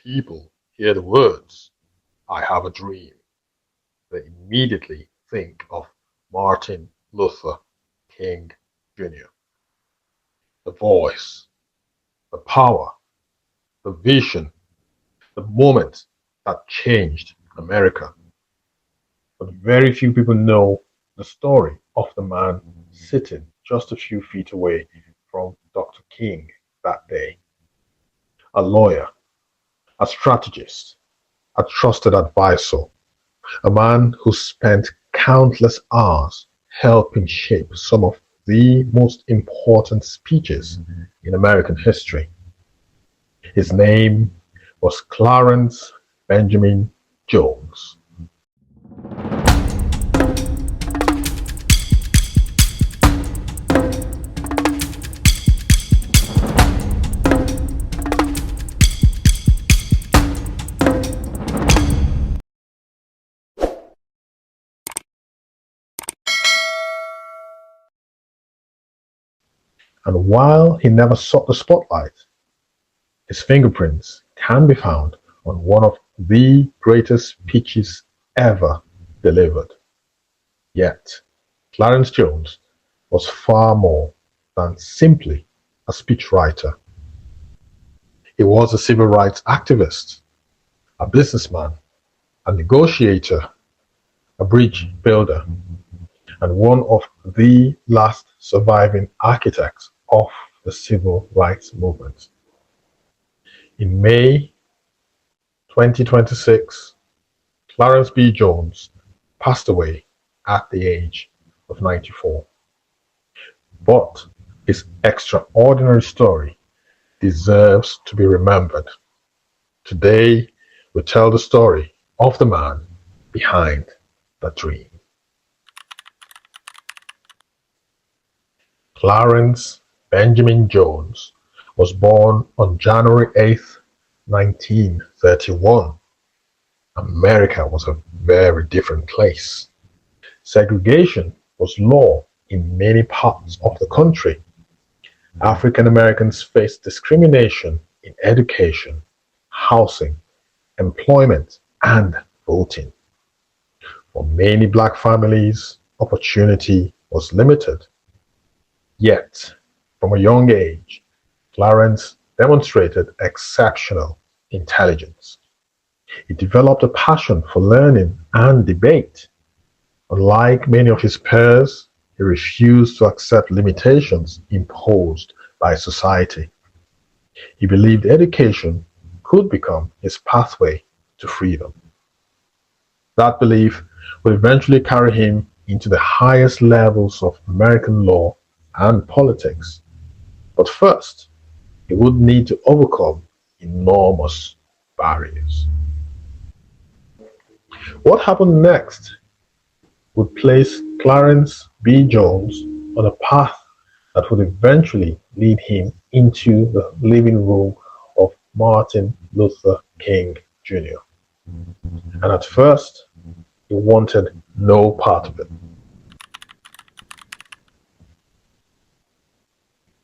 people hear the words, I have a dream, they immediately think of Martin Luther King Jr. The voice, the power, the vision, the moment that changed America. But very few people know the story of the man sitting just a few feet away from Dr. King that day. A lawyer, a strategist, a trusted advisor, a man who spent countless hours helping shape some of the most important speeches in American history. His name was Clarence Benjamin Jones. And while he never sought the spotlight, his fingerprints can be found on one of the greatest speeches ever delivered. Yet, Clarence Jones was far more than simply a speechwriter. He was a civil rights activist, a businessman, a negotiator, a bridge builder, and one of the last surviving architects of the civil rights movement. In May 2026, Clarence B. Jones passed away at the age of 94. But his extraordinary story deserves to be remembered. Today, we tell the story of the man behind the dream. Clarence Benjamin Jones was born on January 8th, 1931. America was a very different place. Segregation was law in many parts of the country. African Americans faced discrimination in education, housing, employment, and voting. For many black families, opportunity was limited. Yet, from a young age, Clarence demonstrated exceptional intelligence. He developed a passion for learning and debate. Unlike many of his peers, he refused to accept limitations imposed by society. He believed education could become his pathway to freedom. That belief would eventually carry him into the highest levels of American law and politics. But first, he would need to overcome enormous barriers. What happened next would place Clarence B. Jones on a path that would eventually lead him into the living room of Martin Luther King Jr. And at first, he wanted no part of it.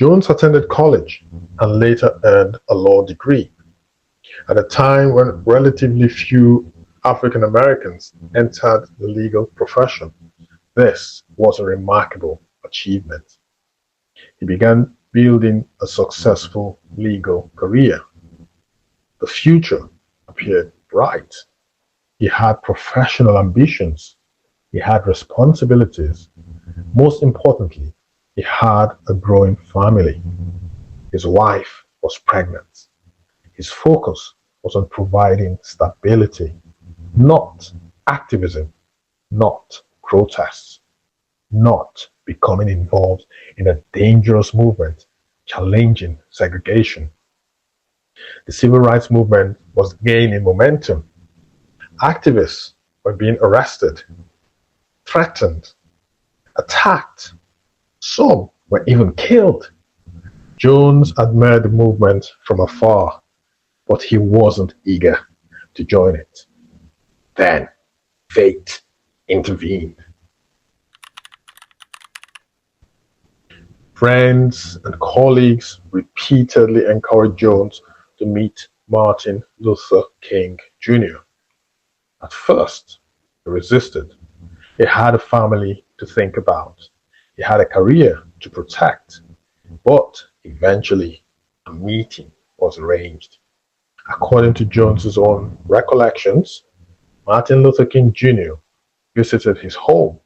Jones attended college and later earned a law degree. At a time when relatively few African Americans entered the legal profession, this was a remarkable achievement. He began building a successful legal career. The future appeared bright. He had professional ambitions. He had responsibilities. Most importantly, he had a growing family. His wife was pregnant. His focus was on providing stability, not activism, not protests, not becoming involved in a dangerous movement challenging segregation. The civil rights movement was gaining momentum. Activists were being arrested, threatened, attacked. Some were even killed. Jones admired the movement from afar, but he wasn't eager to join it. Then, fate intervened. Friends and colleagues repeatedly encouraged Jones to meet Martin Luther King Jr. At first, he resisted. He had a family to think about. He had a career to protect. But eventually, a meeting was arranged. According to Jones's own recollections, Martin Luther King Jr. visited his home.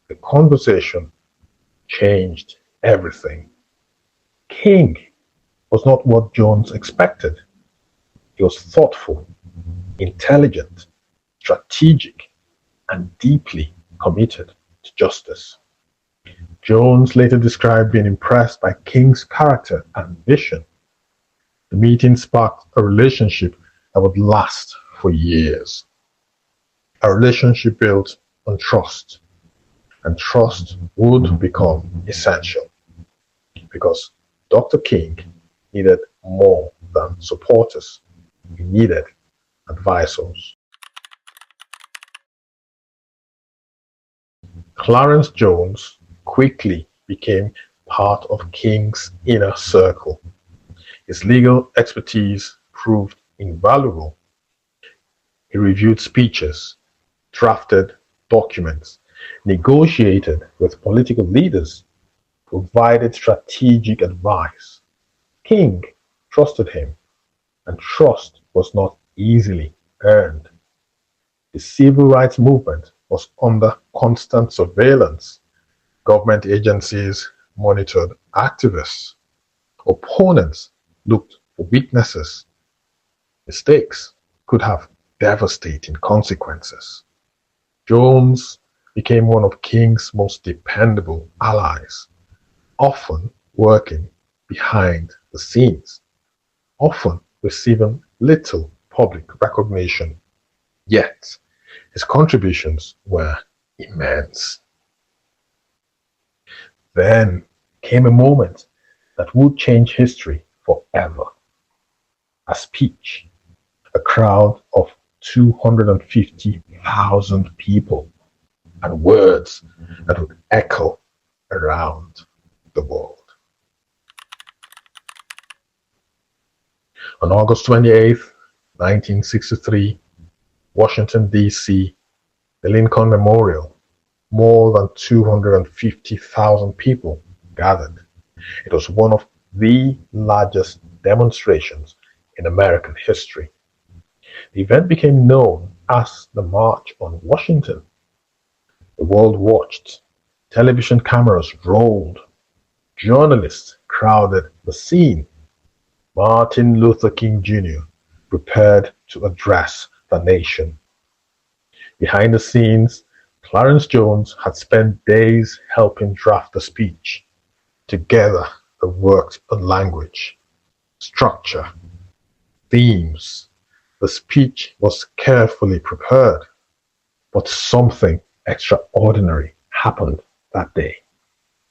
The conversation changed everything. King was not what Jones expected. He was thoughtful, intelligent, strategic, and deeply committed to justice. Jones later described being impressed by King's character and vision. The meeting sparked a relationship that would last for years. A relationship built on trust, and trust would become essential because Dr. King needed more than supporters. He needed advisors. Clarence Jones quickly became part of King's inner circle. His legal expertise proved invaluable. He reviewed speeches, drafted documents, negotiated with political leaders, provided strategic advice. King trusted him, and trust was not easily earned. The civil rights movement was under constant surveillance. Government agencies monitored activists. Opponents looked for weaknesses. Mistakes could have devastating consequences. Jones became one of King's most dependable allies, often working behind the scenes, often receiving little public recognition. Yet, his contributions were immense. Then came a moment that would change history forever. A speech, a crowd of 250,000 people, and words that would echo around the world. On August 28, 1963, Washington, D.C., the Lincoln Memorial, more than 250,000 people gathered. It was one of the largest demonstrations in American history. The event became known as the March on Washington. The world watched. Television cameras rolled. Journalists crowded the scene. Martin Luther King Jr. prepared to address the nation. Behind the scenes, Clarence Jones had spent days helping draft the speech. Together, they worked on language, structure, themes. The speech was carefully prepared, but something extraordinary happened that day.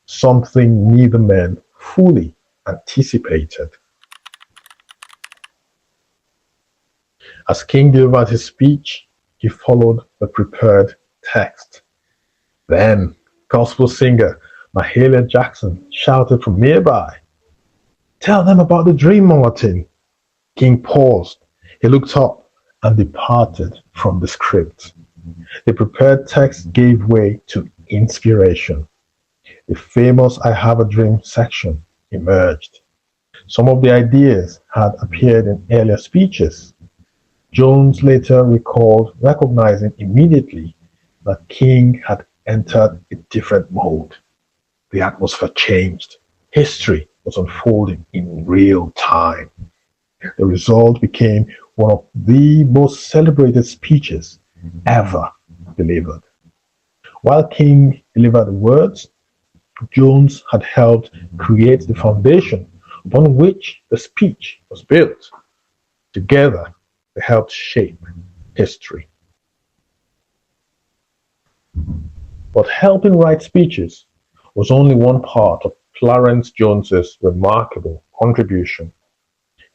Something neither man fully anticipated. As King delivered his speech, he followed the prepared text. Then, gospel singer Mahalia Jackson shouted from nearby, "Tell them about the dream, Martin." King paused. He looked up and departed from the script. The prepared text gave way to inspiration. The famous I Have a Dream section emerged. Some of the ideas had appeared in earlier speeches. Jones later recalled recognizing immediately that King had entered a different mode. The atmosphere changed. History was unfolding in real time. The result became one of the most celebrated speeches ever delivered. While King delivered the words, Jones had helped create the foundation upon which the speech was built. Together, they helped shape history. But helping write speeches was only one part of Clarence Jones's remarkable contribution.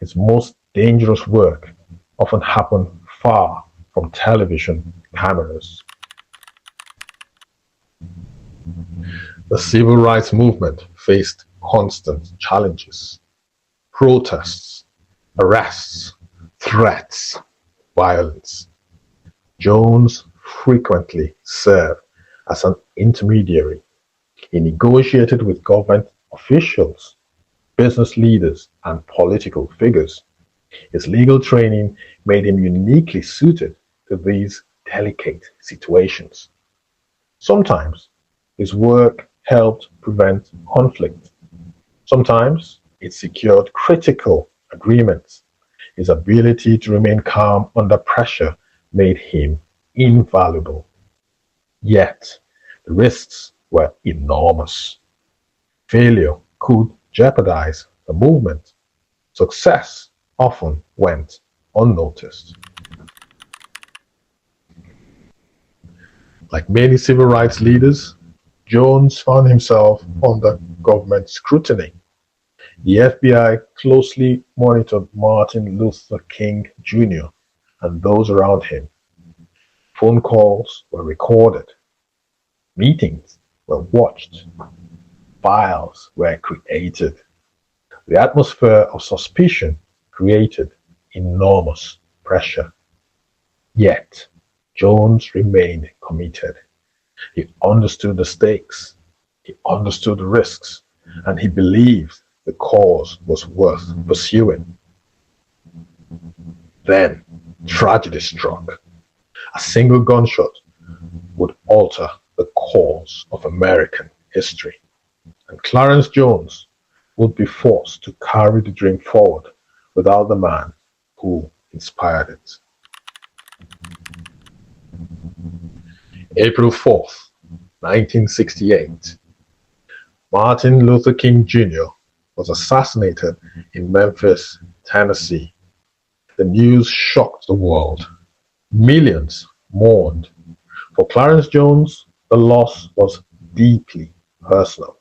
His most dangerous work often happened far from television cameras. The civil rights movement faced constant challenges, protests, arrests, threats, violence. Jones frequently served as an intermediary. He negotiated with government officials, business leaders, and political figures. His legal training made him uniquely suited to these delicate situations. Sometimes his work helped prevent conflict. Sometimes it secured critical agreements. His ability to remain calm under pressure made him invaluable. Yet, the risks were enormous. Failure could jeopardize the movement. Success often went unnoticed. Like many civil rights leaders, Jones found himself under government scrutiny. The FBI closely monitored Martin Luther King Jr. and those around him. Phone calls were recorded, meetings were watched, files were created. The atmosphere of suspicion created enormous pressure. Yet, Jones remained committed. He understood the stakes, he understood the risks, and he believed the cause was worth pursuing. Then, tragedy struck. A single gunshot would alter the course of American history, and Clarence Jones would be forced to carry the dream forward without the man who inspired it. April 4th, 1968. Martin Luther King Jr. was assassinated in Memphis, Tennessee. The news shocked the world. Millions mourned. For Clarence Jones, the loss was deeply personal.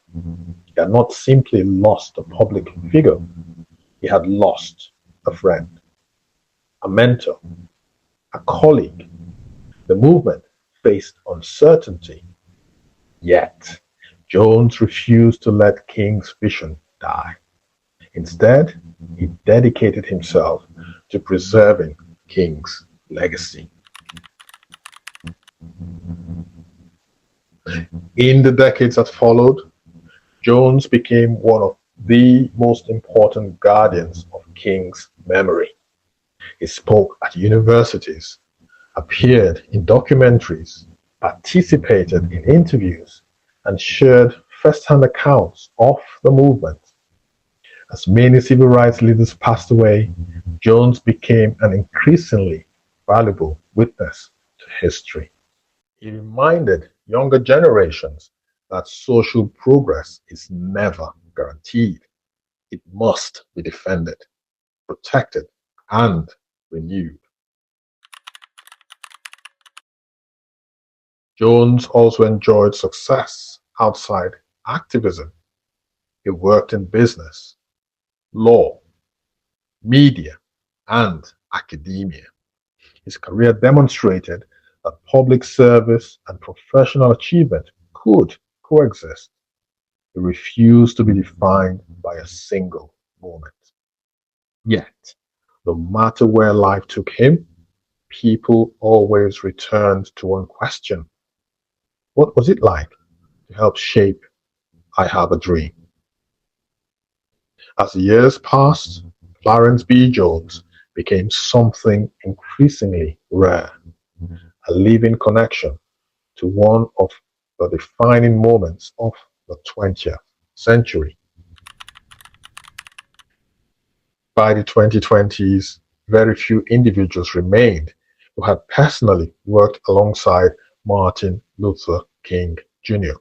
He had not simply lost a public figure, he had lost a friend, a mentor, a colleague. The movement faced uncertainty, yet Jones refused to let King's vision die. Instead, he dedicated himself to preserving King's legacy. In the decades that followed, Jones became one of the most important guardians of King's memory. He spoke at universities, appeared in documentaries, participated in interviews, and shared first-hand accounts of the movement. As many civil rights leaders passed away, Jones became an increasingly valuable witness to history. He reminded younger generations that social progress is never guaranteed. It must be defended, protected, and renewed. Jones also enjoyed success outside activism. He worked in business, law, media, and academia. His career demonstrated that public service and professional achievement could coexist. He refused to be defined by a single moment. Yet, no matter where life took him, people always returned to one question. What was it like to help shape I Have a Dream? As the years passed, Clarence B. Jones became something increasingly rare, a living connection to one of the defining moments of the 20th century. By the 2020s, very few individuals remained who had personally worked alongside Martin Luther King Jr.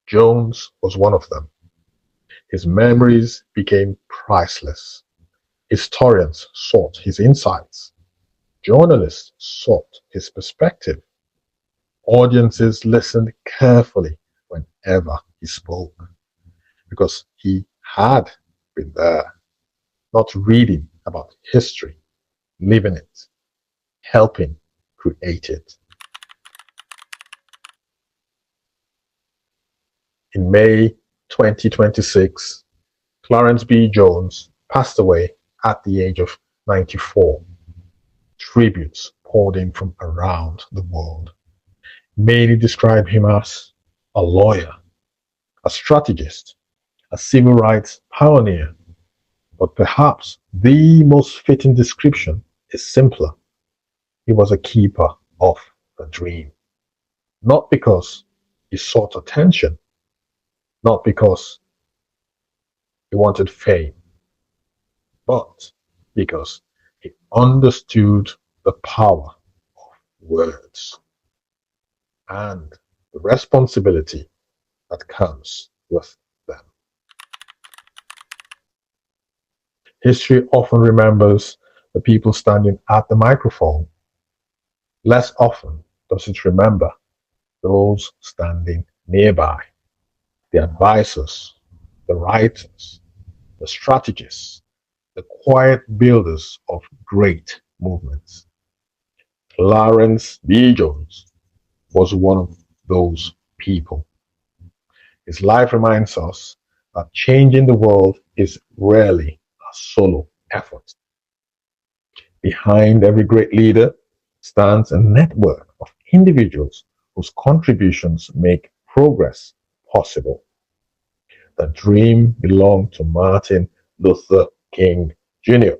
Jones was one of them. His memories became priceless. Historians sought his insights. Journalists sought his perspective. Audiences listened carefully whenever he spoke, because he had been there, not reading about history, living it, helping create it. In May 2026, Clarence B. Jones passed away at the age of 1894. Tributes poured in from around the world. Many describe him as a lawyer, a strategist, a civil rights pioneer, but perhaps the most fitting description is simpler. He was a keeper of the dream, not because he sought attention, not because he wanted fame, but because he understood the power of words and the responsibility that comes with them. History often remembers the people standing at the microphone. Less often does it remember those standing nearby, the advisors, the writers, the strategists, the quiet builders of great movements. Clarence B. Jones was one of those people. His life reminds us that changing the world is rarely a solo effort. Behind every great leader stands a network of individuals whose contributions make progress possible. The dream belonged to Martin Luther King Jr.,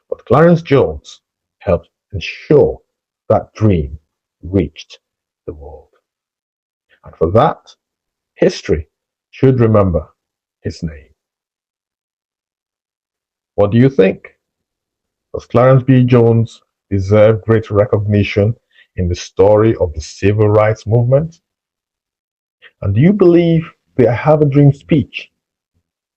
but Clarence Jones helped ensure that dream reached the world. And for that, history should remember his name. What do you think? Does Clarence B. Jones deserve greater recognition in the story of the civil rights movement? And do you believe the I Have a Dream speech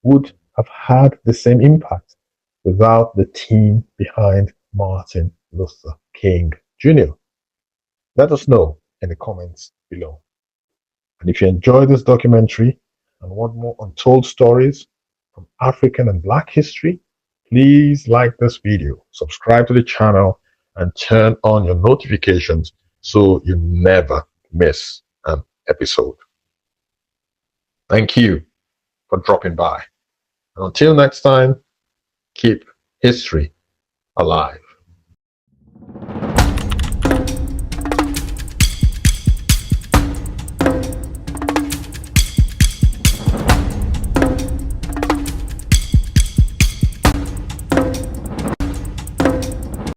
would have had the same impact without the team behind Martin Luther King Jr.? Let us know in the comments below. And if you enjoyed this documentary and want more untold stories from African and Black history, please like this video, subscribe to the channel, and turn on your notifications so you never miss an episode. Thank you for dropping by. And until next time, keep history alive.